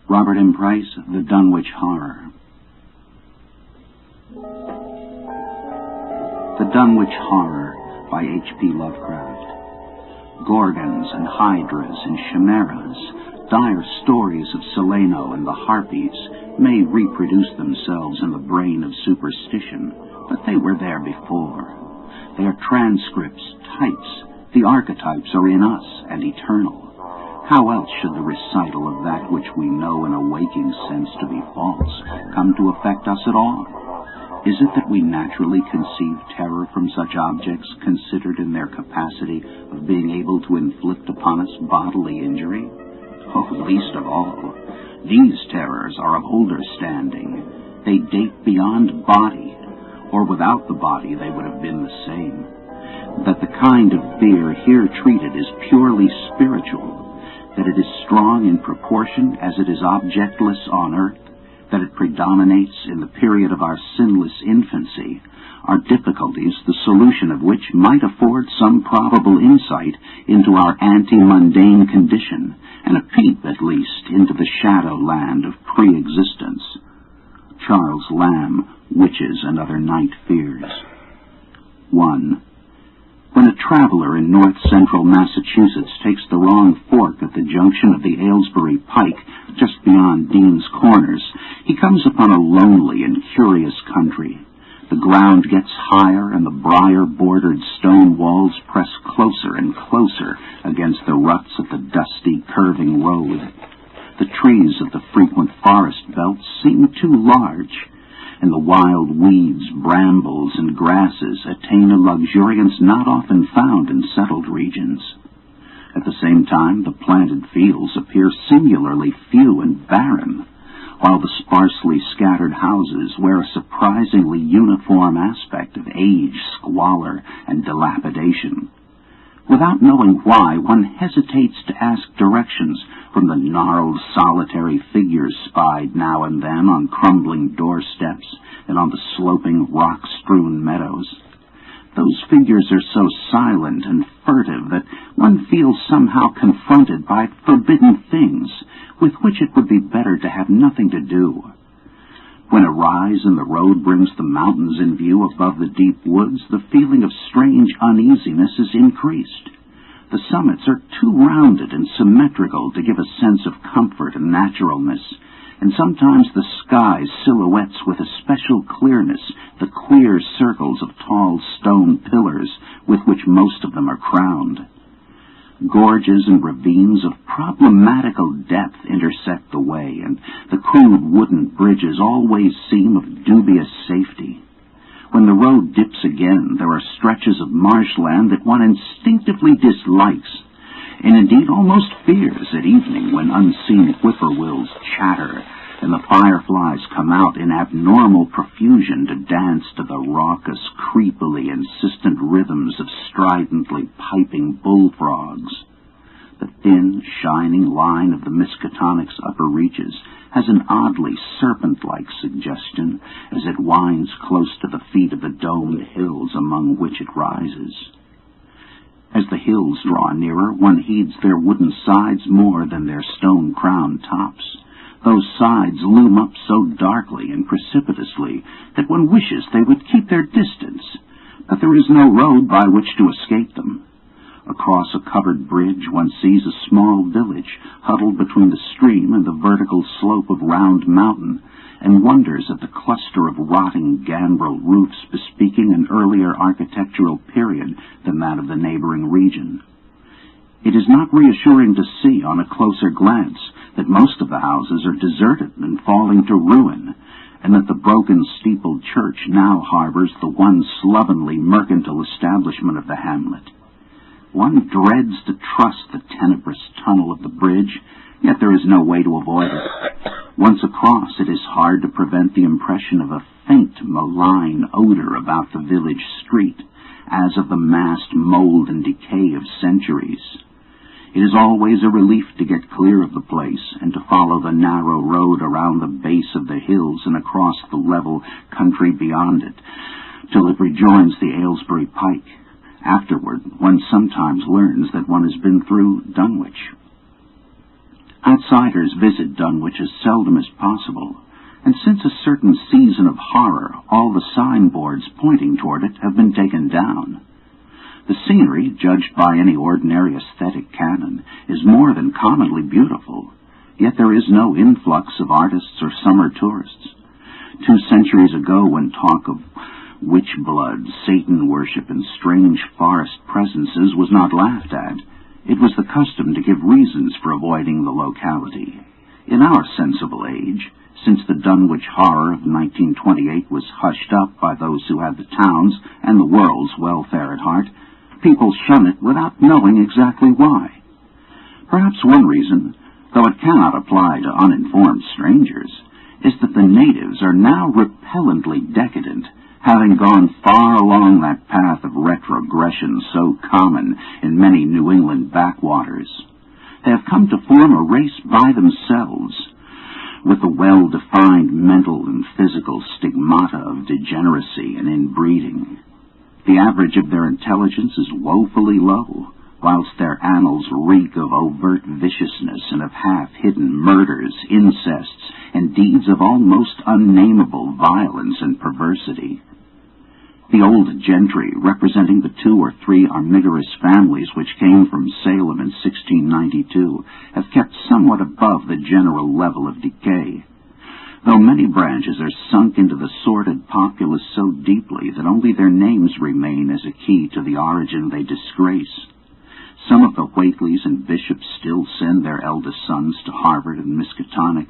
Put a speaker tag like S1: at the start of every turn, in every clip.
S1: Robert M. Price, The Dunwich Horror. The Dunwich Horror by H.P. Lovecraft. Gorgons and hydras and chimeras, dire stories of Sileno and the harpies, may reproduce themselves in the brain of superstition, but they were there before. They are transcripts, types. The archetypes are in us and eternal. How else should the recital of that which we know in a waking sense to be false come to affect us at all? Is it that we naturally conceive terror from such objects considered in their capacity of being able to inflict upon us bodily injury? Oh, least of all. These terrors are of older standing. They date beyond body, or without the body they would have been the same. That the kind of fear here treated is purely spiritual, that it is strong in proportion as it is objectless on earth, that it predominates in the period of our sinless infancy, are difficulties the solution of which might afford some probable insight into our ante-mundane condition, and a peep, at least, into the shadow land of pre-existence. Charles Lamb, Witches and Other Night Fears. 1. When a traveler in north-central Massachusetts takes the wrong fork at the junction of the Aylesbury Pike, just beyond Dean's Corners, he comes upon a lonely and curious country. The ground gets higher, and the briar-bordered stone walls press closer and closer against the ruts of the dusty, curving road. The trees of the frequent forest belts seem too large, and the wild weeds, brambles, and grasses attain a luxuriance not often found in settled regions. At the same time, the planted fields appear singularly few and barren, while the sparsely scattered houses wear a surprisingly uniform aspect of age, squalor, and dilapidation. Without knowing why, one hesitates to ask directions from the gnarled, solitary figures spied now and then on crumbling doorsteps and on the sloping, rock-strewn meadows. Those figures are so silent and furtive that one feels somehow confronted by forbidden things with which it would be better to have nothing to do. When a rise in the road brings the mountains in view above the deep woods, the feeling of strange uneasiness is increased. The summits are too rounded and symmetrical to give a sense of comfort and naturalness, and sometimes the sky silhouettes with a special clearness the queer circles of tall stone pillars with which most of them are crowned. Gorges and ravines of problematical depth intersect the way, and the crude wooden bridges always seem of dubious safety. When the road dips again, there are stretches of marshland that one instinctively dislikes, and indeed almost fears at evening when unseen whippoorwills chatter and the fireflies come out in abnormal profusion to dance to the raucous, creepily insistent rhythms of stridently piping bullfrogs. The thin, shining line of the Miskatonic's upper reaches has an oddly serpent-like suggestion as it winds close to the feet of the domed hills among which it rises. As the hills draw nearer, one heeds their wooden sides more than their stone-crowned tops. Those sides loom up so darkly and precipitously that one wishes they would keep their distance, but there is no road by which to escape them. Across a covered bridge one sees a small village huddled between the stream and the vertical slope of Round Mountain, and wonders at the cluster of rotting gambrel roofs bespeaking an earlier architectural period than that of the neighboring region. It is not reassuring to see on a closer glance that most of the houses are deserted and falling to ruin, and that the broken steepled church now harbors the one slovenly mercantile establishment of the hamlet. One dreads to trust the tenebrous tunnel of the bridge, yet there is no way to avoid it. Once across, it is hard to prevent the impression of a faint, malign odor about the village street, as of the massed mold and decay of centuries. It is always a relief to get clear of the place and to follow the narrow road around the base of the hills and across the level country beyond it, till it rejoins the Aylesbury Pike. Afterward, one sometimes learns that one has been through Dunwich. Outsiders visit Dunwich as seldom as possible, and since a certain season of horror, all the signboards pointing toward it have been taken down. The scenery, judged by any ordinary aesthetic canon, is more than commonly beautiful, yet there is no influx of artists or summer tourists. 2 centuries ago, when talk of witch blood, Satan worship, and strange forest presences was not laughed at, it was the custom to give reasons for avoiding the locality. In our sensible age, since the Dunwich horror of 1928 was hushed up by those who had the town's and the world's welfare at heart, people shun it without knowing exactly why. Perhaps one reason, though it cannot apply to uninformed strangers, is that the natives are now repellently decadent, having gone far along that path of retrogression so common in many New England backwaters. They have come to form a race by themselves, with the well-defined mental and physical stigmata of degeneracy and inbreeding. The average of their intelligence is woefully low, whilst their annals reek of overt viciousness and of half-hidden murders, incests, and deeds of almost unnameable violence and perversity. The old gentry, representing the 2 or 3 armigerous families which came from Salem in 1692, have kept somewhat above the general level of decay, though many branches are sunk into the sordid populace so deeply that only their names remain as a key to the origin they disgrace. Some of the Whateleys and Bishops still send their eldest sons to Harvard and Miskatonic,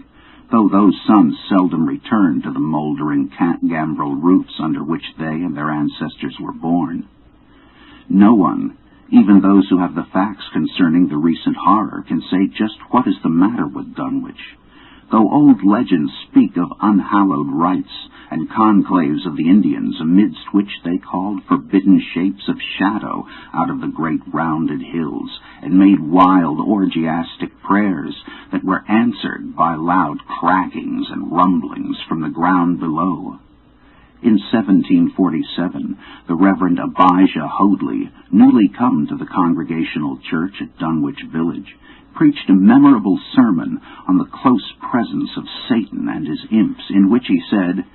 S1: though those sons seldom return to the moldering gambrel roots under which they and their ancestors were born. No one, even those who have the facts concerning the recent horror, can say just what is the matter with Dunwich, though old legends speak of unhallowed rites and conclaves of the Indians, amidst which they called forbidden shapes of shadow out of the great rounded hills, and made wild orgiastic prayers that were answered by loud crackings and rumblings from the ground below. In 1747, the Reverend Abijah Hoadley, newly come to the Congregational Church at Dunwich Village, preached a memorable sermon on the close presence of Satan and his imps, in which he said,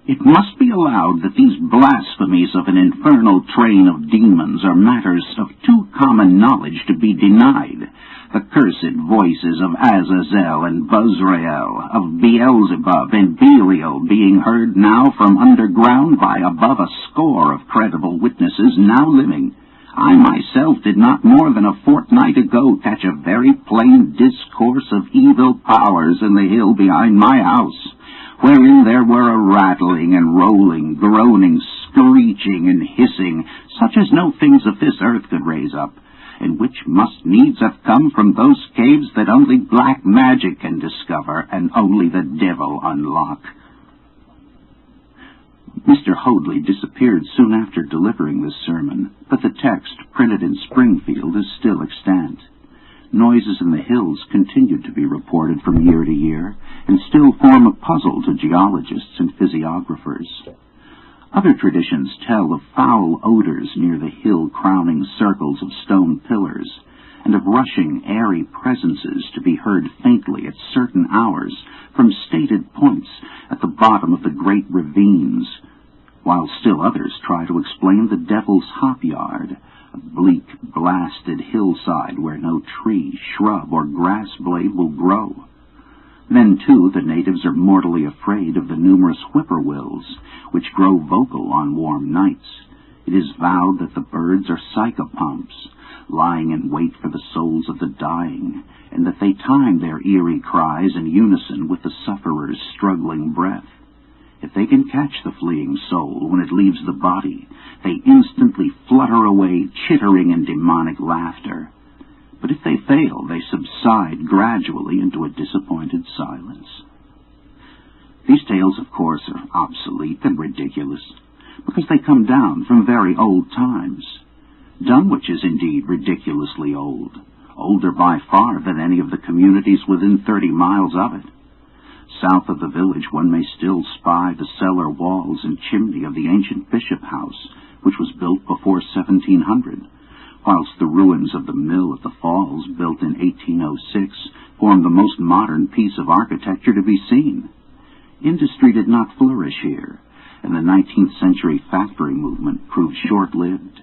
S1: "It must be allowed that these blasphemies of an infernal train of demons are matters of too common knowledge to be denied. The cursed voices of Azazel and Buzrael, of Beelzebub and Belial being heard now from underground by above a score of credible witnesses now living. I myself did not more than a fortnight ago catch a very plain discourse of evil powers in the hill behind my house, wherein there were a rattling and rolling, groaning, screeching, and hissing, such as no things of this earth could raise up, and which must needs have come from those caves that only black magic can discover, and only the devil unlock." Mr. Hoadley disappeared soon after delivering this sermon, but the text, printed in Springfield, is still extant. Noises in the hills continued to be reported from year to year, and still form a puzzle to geologists and physiographers. Other traditions tell of foul odors near the hill-crowning circles of stone pillars, and of rushing, airy presences to be heard faintly at certain hours from stated points at the bottom of the great ravines, while still others try to explain the Devil's Hop Yard, a bleak, blasted hillside where no tree, shrub, or grass blade will grow. Then, too, the natives are mortally afraid of the numerous whippoorwills, which grow vocal on warm nights. It is vowed that the birds are psychopomps, lying in wait for the souls of the dying, and that they time their eerie cries in unison with the sufferer's struggling breath. If they can catch the fleeing soul when it leaves the body, they instantly flutter away, chittering in demonic laughter. But if they fail, they subside gradually into a disappointed silence. These tales, of course, are obsolete and ridiculous, because they come down from very old times. Dunwich is indeed ridiculously old, older by far than any of the communities within 30 miles of it. South of the village one may still spy the cellar walls and chimney of the ancient bishop house, which was built before 1700, whilst the ruins of the mill at the falls, built in 1806, formed the most modern piece of architecture to be seen. Industry did not flourish here, and the 19th century factory movement proved short-lived.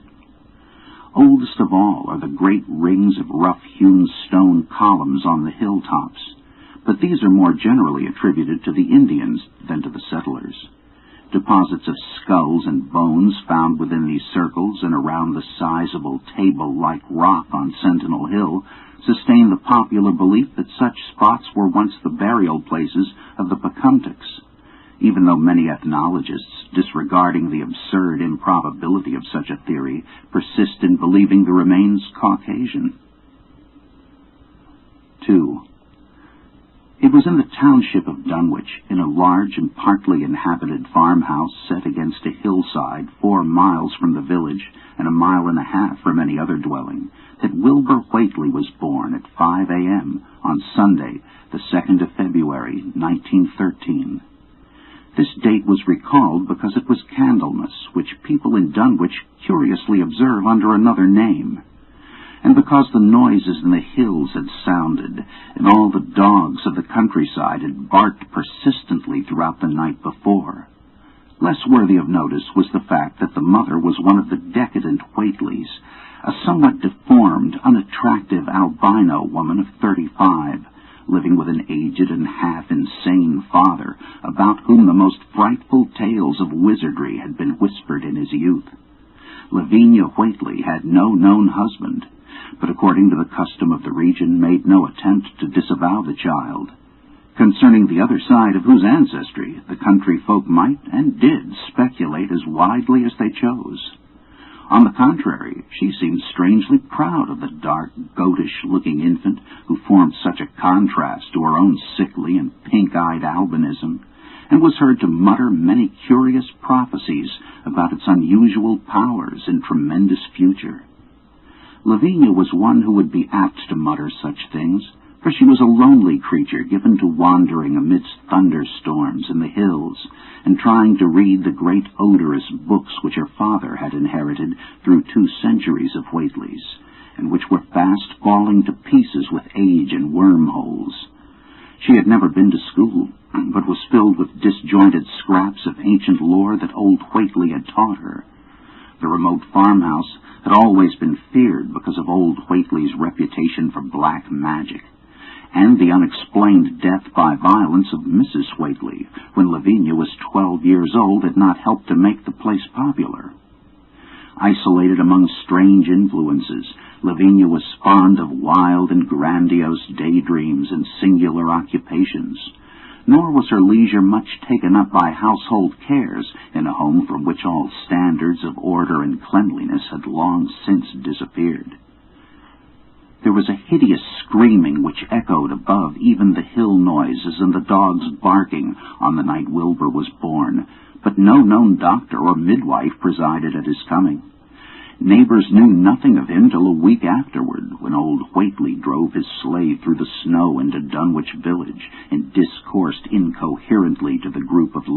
S1: Oldest of all are the great rings of rough-hewn stone columns on the hilltops, but these are more generally attributed to the Indians than to the settlers. Deposits of skulls and bones found within these circles and around the sizable table-like rock on Sentinel Hill sustain the popular belief that such spots were once the burial places of the Pocumtucks, even though many ethnologists, disregarding the absurd improbability of such a theory, persist in believing the remains Caucasian. 2. It was in the township of Dunwich, in a large and partly inhabited farmhouse set against a hillside 4 miles from the village and 1.5 miles from any other dwelling, that Wilbur Whately was born at 5 a.m. on Sunday, the 2nd of February, 1913. This date was recalled because it was Candlemas, which people in Dunwich curiously observe under another name, and because the noises in the hills had sounded, and all the dogs of the countryside had barked persistently throughout the night before. Less worthy of notice was the fact that the mother was one of the decadent Whateleys, a somewhat deformed, unattractive albino woman of 35, living with an aged and half-insane father, about whom the most frightful tales of wizardry had been whispered in his youth. Lavinia Whately had no known husband, but according to the custom of the region made no attempt to disavow the child, concerning the other side of whose ancestry the country folk might and did speculate as widely as they chose. On the contrary, she seemed strangely proud of the dark, goatish-looking infant who formed such a contrast to her own sickly and pink-eyed albinism, and was heard to mutter many curious prophecies about its unusual powers and tremendous future. Lavinia was one who would be apt to mutter such things, for she was a lonely creature given to wandering amidst thunderstorms in the hills and trying to read the great odorous books which her father had inherited through 2 centuries of Whateleys, and which were fast falling to pieces with age and wormholes. She had never been to school, but was filled with disjointed scraps of ancient lore that old Whately had taught her. The remote farmhouse had always been feared because of old Whately's reputation for black magic, and the unexplained death by violence of Mrs. Whately, when Lavinia was 12 years old, had not helped to make the place popular. Isolated among strange influences, Lavinia was fond of wild and grandiose daydreams and singular occupations, nor was her leisure much taken up by household cares in a home from which all standards of order and cleanliness had long since disappeared. There was a hideous screaming which echoed above even the hill noises and the dogs barking on the night Wilbur was born, but no known doctor or midwife presided at his coming. Neighbors knew nothing of him till a week afterward, when old Whately drove his sleigh through the snow into Dunwich village and discoursed incoherently to the group of